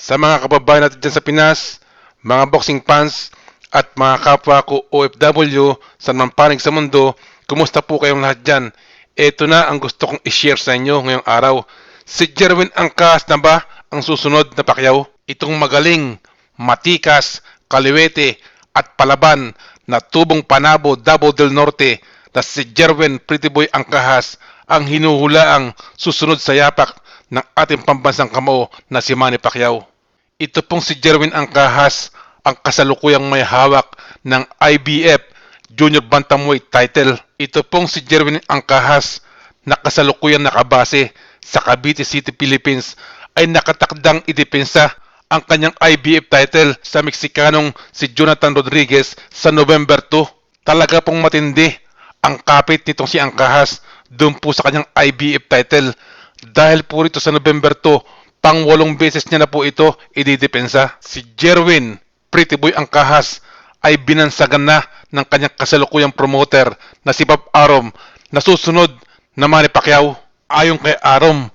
Sa mga kababayan natin dyan sa Pinas, mga boxing fans, at mga kapwa ko OFW sa mampanig sa mundo, kumusta po kayong lahat dyan? Ito na ang gusto kong i-share sa inyo ngayong araw. Si Jerwin Angkas na ba ang susunod na Pacquiao? Itong magaling, matikas, kaliwete, at palaban na tubong panabo Davao del Norte na si Jerwin Pretty Boy Angkas ang hinuhulaang susunod sa yapak ng ating pambansang kamao na si Manny Pacquiao. Ito pong si Jerwin Angkas ang kasalukuyang may hawak ng IBF Junior Bantamweight title. Ito pong si Jerwin Angkas na kasalukuyang nakabase sa Cavite City, Philippines ay nakatakdang idepensa ang kanyang IBF title sa Meksikanong si Jonathan Rodriguez sa November 2. Talaga pong matindi ang kapit nitong si Angkas doon po sa kanyang IBF title dahil po rito sa November 2, pang 8 beses niya na po ito ididepensa. Si Jerwin Pretty Boy Angkas ay binansagan na ng kanyang kasalukuyang promoter na si Bob Arum na susunod na Manny Pacquiao. Ayon kay Arum,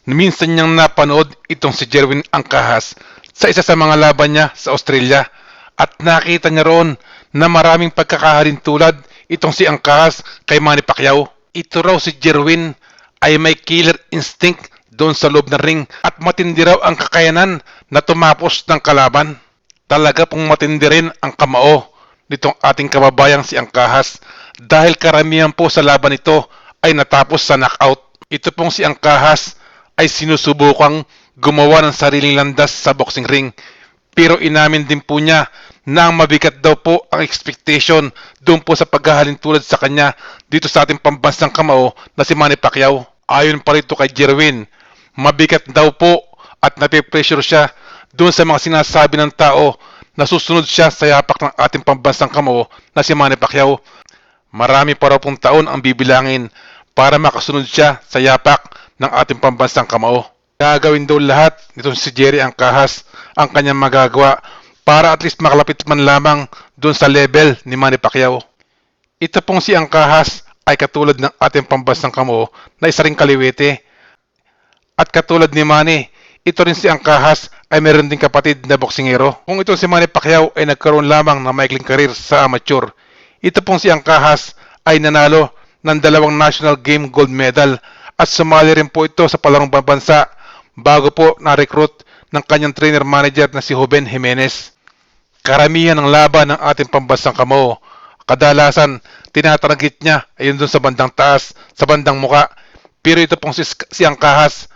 minsan niyang napanood itong si Jerwin Angkas sa isa sa mga laban niya sa Australia at nakita niya roon na maraming pagkakahalin tulad itong si Angkas kay Manny Pacquiao. Ito raw si Jerwin ay may killer instinct doon sa loob ng ring at matindi raw ang kakayanan na tumapos ng kalaban. Talaga pong matindi rin ang kamao nitong ating kababayang si Angkas dahil karamihan po sa laban ito ay natapos sa knockout. Ito pong si Angkas ay sinusubukang gumawa ng sariling landas sa boxing ring pero inamin din po niya na ang mabigat daw po ang expectation doon po sa paghahalin tulad sa kanya dito sa ating pambansang kamao na si Manny Pacquiao. Ayon pa rito kay Jerwin, mabigat daw po at napipressure siya doon sa mga sinasabi ng tao na susunod siya sa yapak ng ating pambansang kamao na si Manny Pacquiao. Marami pa raw pong taon ang bibilangin para makasunod siya sa yapak ng ating pambansang kamao. Gagawin daw lahat nitong si Jerry Angkas ang kanyang magagawa para at least makalapit man lamang doon sa level ni Manny Pacquiao. Ito pong si Angkas ay katulad ng ating pambansang kamao na isa ring kaliwete. At katulad ni Manny, ito rin si Angkas ay meron ding kapatid na boksingero. Kung ito si Manny Pacquiao ay nagkaroon lamang ng maikling karir sa amateur, ito pong si Angkas ay nanalo ng 2 National Game Gold Medal at sumali rin po ito sa palarong bansa bago po na-recruit ng kanyang trainer manager na si Ruben Jimenez. Karamihan ng laban ng ating pambansang kamao, kadalasan tinatarget niya ayun doon sa bandang taas, sa bandang muka. Pero ito pong si Angkas,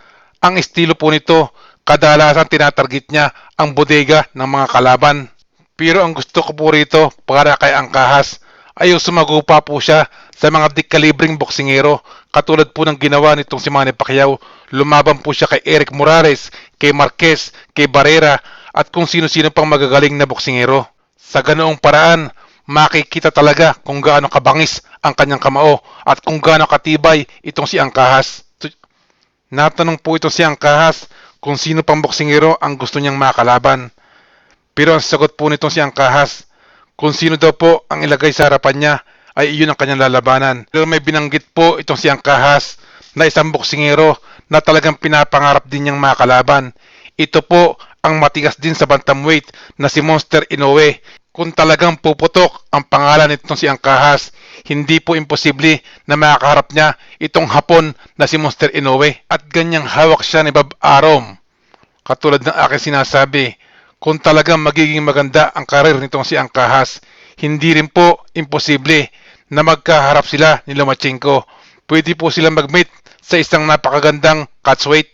ang estilo po nito, kadalasan tinatarget niya ang bodega ng mga kalaban. Pero ang gusto ko po rito para kay Angkas ay sumagupa po siya sa mga dikalibring boksingero katulad po ng ginawa nitong si Manny Pacquiao. Lumaban po siya kay Eric Morales, kay Marquez, kay Barrera at kung sino-sino pang magagaling na boksingero. Sa ganoong paraan, makikita talaga kung gaano kabangis ang kanyang kamao at kung gaano katibay itong si Angkas. Natanong po ito si Angkas kung sino pang boksingero ang gusto niyang makalaban. Pero ang sagot po nitong si Angkas, kung sino daw po ang ilagay sa harapan niya ay iyon ang kanyang lalabanan. Pero may binanggit po itong si Angkas na isang boksingero na talagang pinapangarap din niyang makalaban. Ito po ang matigas din sa bantamweight na si Monster Inoue. Kung talagang puputok ang pangalan nitong si Angkas, hindi po imposible na makakaharap niya itong Hapon na si Monster Inoue. At ganyang hawak siya ni Bob Arum. Katulad ng aking sinasabi, kung talagang magiging maganda ang karir nitong si Angkas, hindi rin po imposible na magkaharap sila ni Lomachenko. Pwede po silang mag-meet sa isang napakagandang catchweight.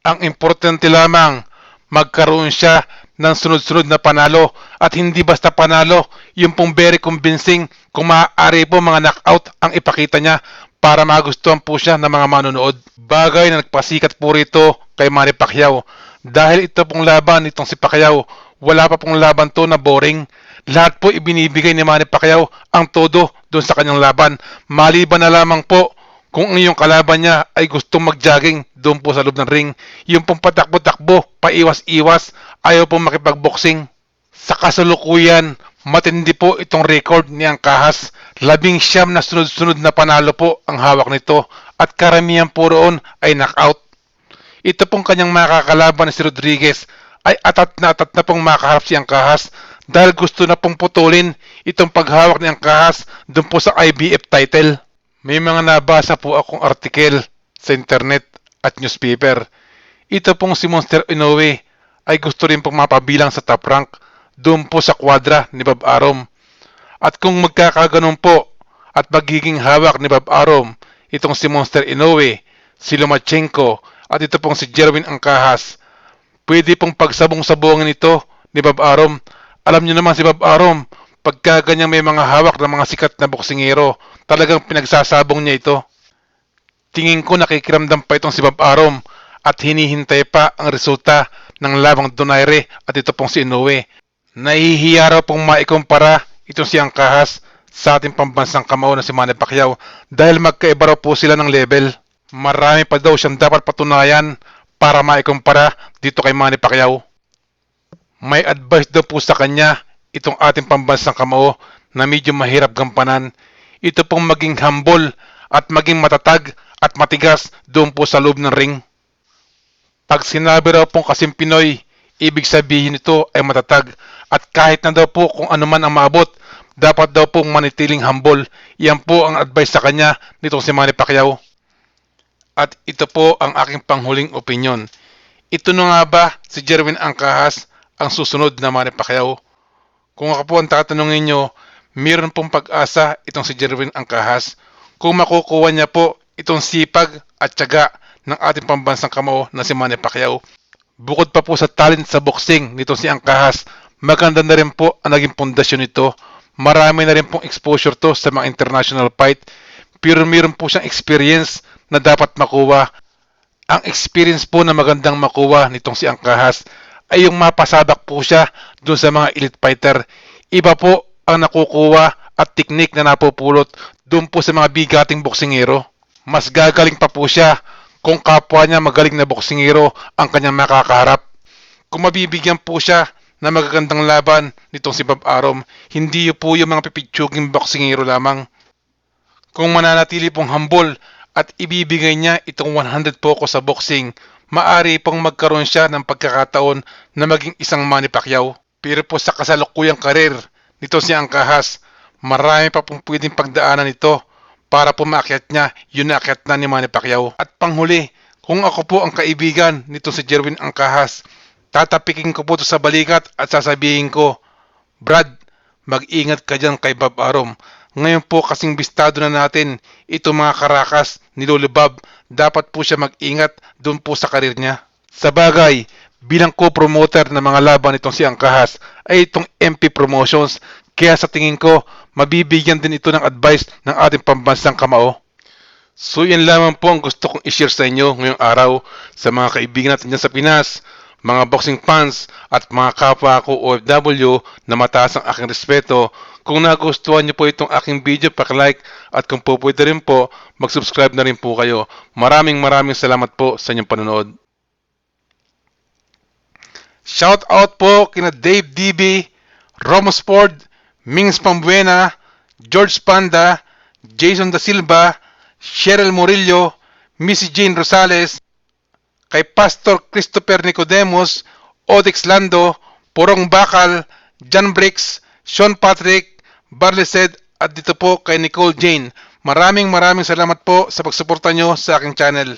Ang importante lamang, magkaroon siya ng sunod-sunod na panalo at hindi basta panalo, yung pong very convincing, kung maaari po mga knockout ang ipakita niya para magustuhan po siya ng mga manonood. Bagay na nagpasikat po rito kay Manny Pacquiao dahil ito pong laban nitong si Pacquiao, wala pa pong laban to na boring. Lahat po ibinibigay ni Manny Pacquiao ang todo doon sa kanyang laban. Maliban na lamang po kung ang iyong kalaban niya ay gustong mag-jogging doon po sa loob ng ring. Yung pong patakbo-takbo, paiwas-iwas, ayaw pong makipag-boxing. Sa kasalukuyan, matindi po itong record ni Angkas. 19 na sunod-sunod na panalo po ang hawak nito at karamihan po roon ay knockout. Ito pong kanyang makakalaban na si Rodriguez ay atat na pong makaharap si Angkahas dahil gusto na pong putulin itong paghawak ni Angkahas dun po sa IBF title. May mga nabasa po akong artikel sa internet at newspaper. Ito pong si Monster Inoue ay gusto rin pong mapabilang sa top rank doon po sa kwadra ni Bob Arum. At kung magkakaganon po at magiging hawak ni Bob Arum itong si Monster Inoue, si Lomachenko at ito pong si Jerwin Angkahas, pwede pong pagsabong-sabongin ito ni Bob Arum. Alam niyo naman si Bob Arum, pagka ganyan may mga hawak ng mga sikat na boksingero, talagang pinagsasabong niya ito. Tingin ko nakikiramdam pa itong si Bob Arum at hinihintay pa ang resulta ng labang Donaire at ito pong si Inoue. Nahihiya raw pong maikumpara itong si Angkahas sa ating pambansang kamao na si Manny Pacquiao dahil magkaiba raw po sila ng level. Marami pa daw siyang dapat patunayan para maikumpara dito kay Manny Pacquiao. May advice daw po sa kanya itong ating pambansang kamao na medyo mahirap gampanan. Ito pong maging humble at maging matatag at matigas doon po sa loob ng ring. Pag sinabi raw pong kasing Pinoy, ibig sabihin nito ay matatag at kahit na daw po kung ano man ang maabot, dapat daw pong manitiling humble. Yan po ang advice sa kanya nitong si Manny Pacquiao. At ito po ang aking panghuling opinion. Ito na nga ba si Jerwin Angkahas ang susunod na Manny Pacquiao? Kung ako po ang tatanungin nyo, mayroon pong pag-asa itong si Jerwin Angkahas kung makukuha niya po itong sipag at tiyaga ng ating pambansang kamao na si Manny Pacquiao. Bukod pa po sa talent sa boxing nitong si Angkahas, maganda na rin po ang naging pundasyon nito. Marami na rin pong exposure to sa mga international fight, pero mayroon po siyang experience na dapat makuha. Ang experience po na magandang makuha nitong si Angkahas ay yung mapasabak po siya dun sa mga elite fighter. Iba po ang nakukuha at teknik na napupulot dun po sa mga bigating boksingero. Mas gagaling pa po siya kung kapwa niya magaling na boksingero ang kanyang makakaharap. Kung mabibigyan po siya na magagandang laban nitong si Bob Arum, hindi po yung mga pipitsuging boksingero lamang. Kung mananatili pong humble at ibibigay niya itong 100 focus sa boxing, maari pong magkaroon siya ng pagkakataon na maging isang Manny Pacquiao. Pero po sa kasalukuyang karir nito si Angkahas, marami pa pong pwedeng pagdaanan nito para po maakyat niya yun na akyat na ni Manny Pacquiao. At panghuli, kung ako po ang kaibigan nito si Jerwin Angkahas, tatapikin ko po ito sa balikat at sasabihin ko, Brad, mag-ingat ka dyan kay Bob Arum. Ngayon po kasing bistado na natin ito mga karakas ni Lolo Bob, dapat po siya mag-ingat doon po sa karir niya. Sa bagay, bilang co-promoter ng mga laban itong si Angkahas ay itong MP Promotions, kaya sa tingin ko, mabibigyan din ito ng advice ng ating pambansang kamao. So yan lamang po ang gusto kong i-share sa inyo ngayong araw sa mga kaibigan natin dyan sa Pinas, mga boxing fans at mga kapwa ko OFW na mataas ang aking respeto. Kung nagustuhan niyo po itong aking video, like at kung po pwede rin po, mag-subscribe na rin po kayo. Maraming salamat po sa inyong panonood. Shout out po kina Dave DB, Romos Ford, Mings Pambuena, George Panda, Jason Da Silva, Cheryl Murillo, Missy Jane Rosales, kay Pastor Christopher Nicodemus, Odex Lando, Porong Bakal, John Briggs, Sean Patrick, Barlesed at dito po kay Nicole Jane. Maraming salamat po sa pagsuporta nyo sa aking channel.